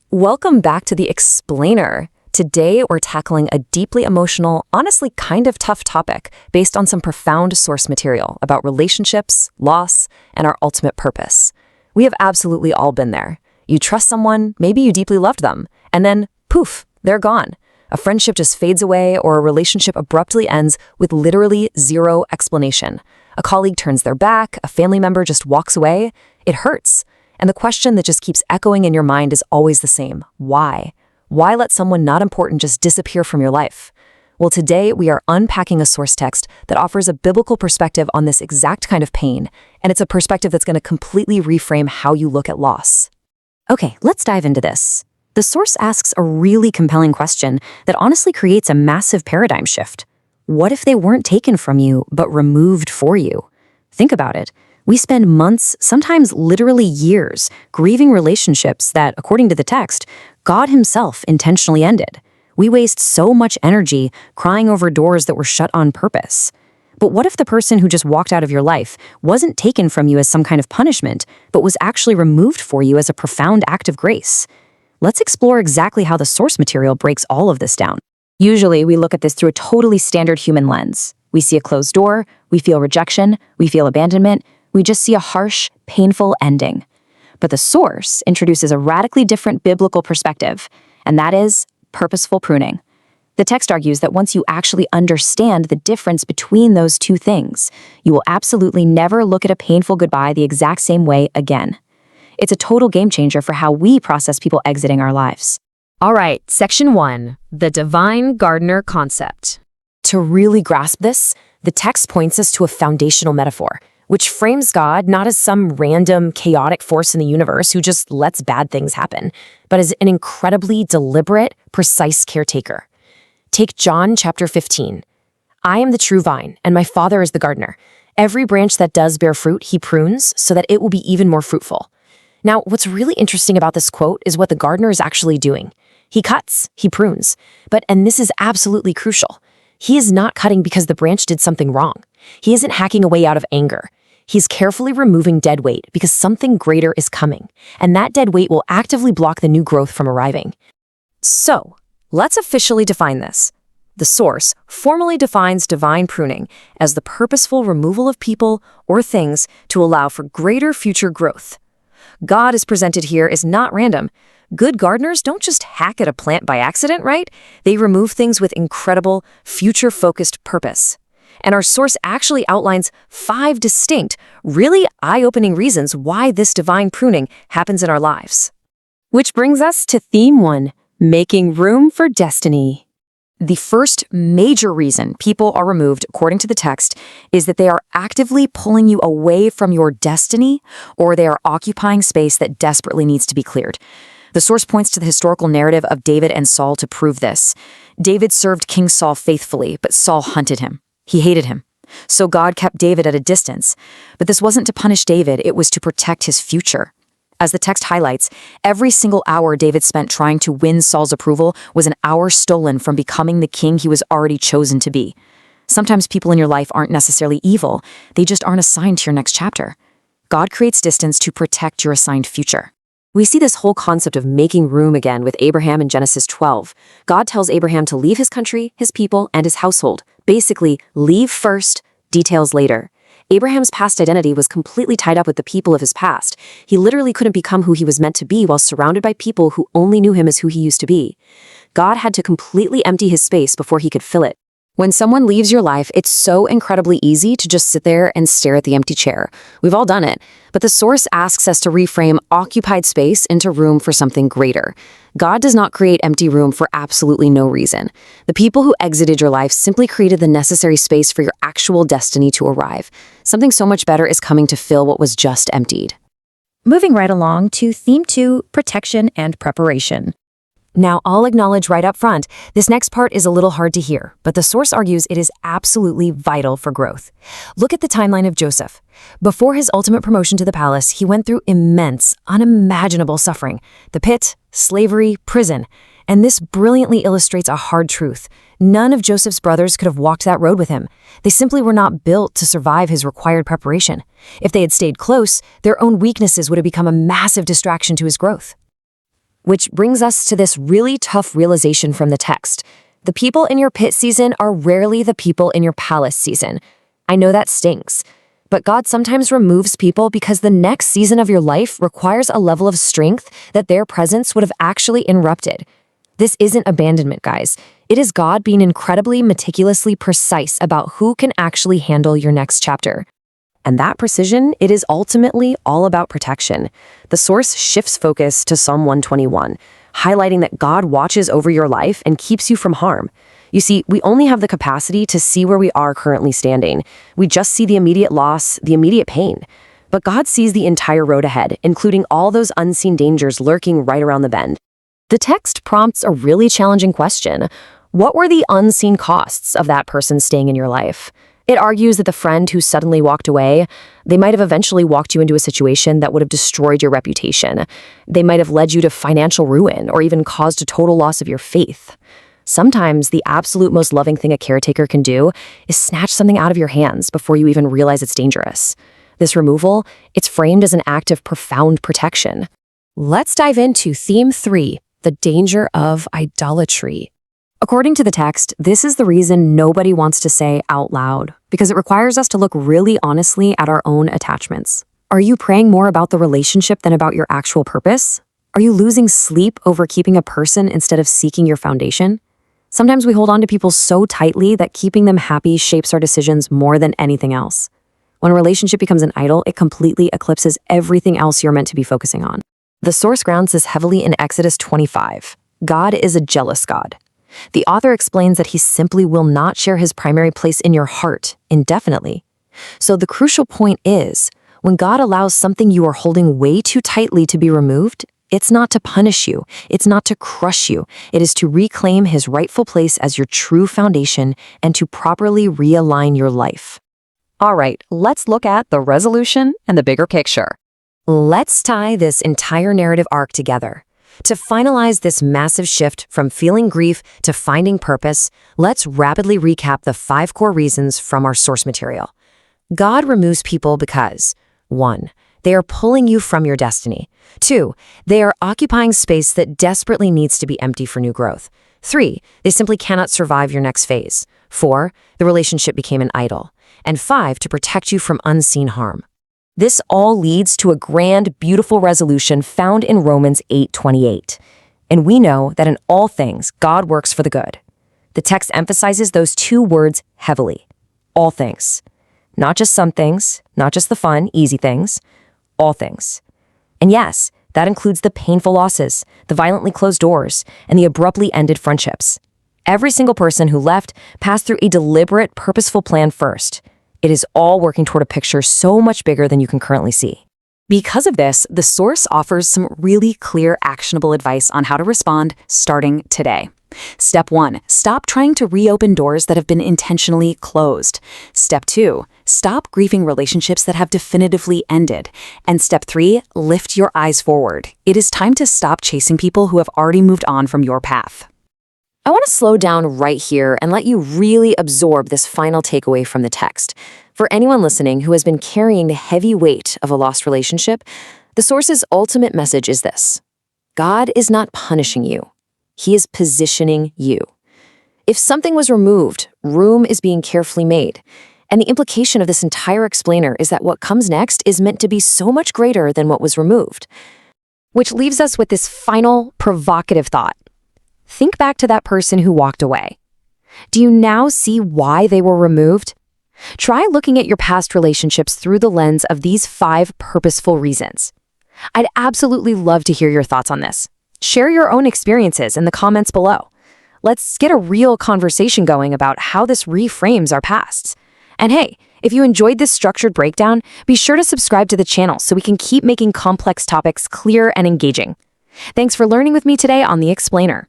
Welcome back to The Explainer. Today, we're tackling a deeply emotional, honestly kind of tough topic based on some profound source material about relationships, loss, and our ultimate purpose. We have absolutely all been there. You trust someone, maybe you deeply loved them, and then, poof, they're gone. A friendship just fades away or a relationship abruptly ends with literally zero explanation. A colleague turns their back, a family member just walks away. It hurts. And the question that just keeps echoing in your mind is always the same. Why? Why let someone not important just disappear from your life? Well, today we are unpacking a source text that offers a biblical perspective on this exact kind of pain, and it's a perspective that's going to completely reframe how you look at loss. Okay, let's dive into this. The source asks a really compelling question that honestly creates a massive paradigm shift. What if they weren't taken from you, but removed for you? Think about it. We spend months, sometimes literally years, grieving relationships that, according to the text, God himself intentionally ended. We waste so much energy crying over doors that were shut on purpose. But what if the person who just walked out of your life wasn't taken from you as some kind of punishment, but was actually removed for you as a profound act of grace? Let's explore exactly how the source material breaks all of this down. Usually, we look at this through a totally standard human lens. We see a closed door, we feel rejection, we feel abandonment, we just see a harsh, painful ending. But the source introduces a radically different biblical perspective, and that is purposeful pruning. The text argues that once you actually understand the difference between those two things, you will absolutely never look at a painful goodbye the exact same way again. It's a total game changer for how we process people exiting our lives. All right, Section 1, the Divine Gardener Concept. To really grasp this, the text points us to a foundational metaphor, which frames God not as some random, chaotic force in the universe who just lets bad things happen, but as an incredibly deliberate, precise caretaker. Take John chapter 15. I am the true vine, and my Father is the gardener. Every branch that does bear fruit, he prunes, so that it will be even more fruitful. Now, what's really interesting about this quote is what the gardener is actually doing. He cuts, he prunes, and this is absolutely crucial. He is not cutting because the branch did something wrong. He isn't hacking away out of anger. He's carefully removing dead weight because something greater is coming, and that dead weight will actively block the new growth from arriving. So, let's officially define this. The source formally defines divine pruning as the purposeful removal of people or things to allow for greater future growth. God is presented here as not random. Good gardeners don't just hack at a plant by accident, right? They remove things with incredible, future-focused purpose. And our source actually outlines 5 distinct, really eye-opening reasons why this divine pruning happens in our lives. Which brings us to theme 1, making room for destiny. The first major reason people are removed, according to the text, is that they are actively pulling you away from your destiny, or they are occupying space that desperately needs to be cleared. The source points to the historical narrative of David and Saul to prove this. David served King Saul faithfully, but Saul hunted him. He hated him. So God kept David at a distance. But this wasn't to punish David, it was to protect his future. As the text highlights, every single hour David spent trying to win Saul's approval was an hour stolen from becoming the king he was already chosen to be. Sometimes people in your life aren't necessarily evil, they just aren't assigned to your next chapter. God creates distance to protect your assigned future. We see this whole concept of making room again with Abraham in Genesis 12. God tells Abraham to leave his country, his people, and his household. Basically, leave first, details later. Abraham's past identity was completely tied up with the people of his past. He literally couldn't become who he was meant to be while surrounded by people who only knew him as who he used to be. God had to completely empty his space before he could fill it. When someone leaves your life, it's so incredibly easy to just sit there and stare at the empty chair. We've all done it. But the source asks us to reframe occupied space into room for something greater. God does not create empty room for absolutely no reason. The people who exited your life simply created the necessary space for your actual destiny to arrive. Something so much better is coming to fill what was just emptied. Moving right along to theme 2, protection and preparation. Now, I'll acknowledge right up front, this next part is a little hard to hear, but the source argues it is absolutely vital for growth. Look at the timeline of Joseph. Before his ultimate promotion to the palace, he went through immense, unimaginable suffering. The pit, slavery, prison. And this brilliantly illustrates a hard truth. None of Joseph's brothers could have walked that road with him. They simply were not built to survive his required preparation. If they had stayed close, their own weaknesses would have become a massive distraction to his growth. Which brings us to this really tough realization from the text. The people in your pit season are rarely the people in your palace season. I know that stings. But God sometimes removes people because the next season of your life requires a level of strength that their presence would have actually interrupted. This isn't abandonment, guys. It is God being incredibly meticulously precise about who can actually handle your next chapter. And that precision, it is ultimately all about protection. The source shifts focus to Psalm 121, highlighting that God watches over your life and keeps you from harm. You see, we only have the capacity to see where we are currently standing. We just see the immediate loss, the immediate pain. But God sees the entire road ahead, including all those unseen dangers lurking right around the bend. The text prompts a really challenging question. What were the unseen costs of that person staying in your life? It argues that the friend who suddenly walked away, they might have eventually walked you into a situation that would have destroyed your reputation. They might have led you to financial ruin or even caused a total loss of your faith. Sometimes the absolute most loving thing a caretaker can do is snatch something out of your hands before you even realize it's dangerous. This removal, it's framed as an act of profound protection. Let's dive into theme 3, the danger of idolatry. According to the text, this is the reason nobody wants to say out loud, because it requires us to look really honestly at our own attachments. Are you praying more about the relationship than about your actual purpose? Are you losing sleep over keeping a person instead of seeking your foundation? Sometimes we hold on to people so tightly that keeping them happy shapes our decisions more than anything else. When a relationship becomes an idol, it completely eclipses everything else you're meant to be focusing on. The source grounds this heavily in Exodus 25. God is a jealous God. The author explains that he simply will not share his primary place in your heart indefinitely. So the crucial point is, when God allows something you are holding way too tightly to be removed, it's not to punish you, it's not to crush you, it is to reclaim his rightful place as your true foundation and to properly realign your life. All right, let's look at the resolution and the bigger picture. Let's tie this entire narrative arc together. To finalize this massive shift from feeling grief to finding purpose, let's rapidly recap the 5 core reasons from our source material. God removes people because 1. They are pulling you from your destiny. 2. They are occupying space that desperately needs to be empty for new growth. 3. They simply cannot survive your next phase. 4. The relationship became an idol. And 5. To protect you from unseen harm. This all leads to a grand, beautiful resolution found in Romans 8:28. And we know that in all things, God works for the good. The text emphasizes those 2 words heavily. All things. Not just some things, not just the fun, easy things. All things. And yes, that includes the painful losses, the violently closed doors, and the abruptly ended friendships. Every single person who left passed through a deliberate, purposeful plan first. It is all working toward a picture so much bigger than you can currently see. Because of this, the source offers some really clear, actionable advice on how to respond starting today. Step 1, stop trying to reopen doors that have been intentionally closed. Step 2, stop grieving relationships that have definitively ended. And step 3, lift your eyes forward. It is time to stop chasing people who have already moved on from your path. I want to slow down right here and let you really absorb this final takeaway from the text. For anyone listening who has been carrying the heavy weight of a lost relationship, the source's ultimate message is this: God is not punishing you. He is positioning you. If something was removed, room is being carefully made. And the implication of this entire explainer is that what comes next is meant to be so much greater than what was removed. Which leaves us with this final provocative thought. Think back to that person who walked away. Do you now see why they were removed? Try looking at your past relationships through the lens of these 5 purposeful reasons. I'd absolutely love to hear your thoughts on this. Share your own experiences in the comments below. Let's get a real conversation going about how this reframes our pasts. And hey, if you enjoyed this structured breakdown, be sure to subscribe to the channel so we can keep making complex topics clear and engaging. Thanks for learning with me today on The Explainer.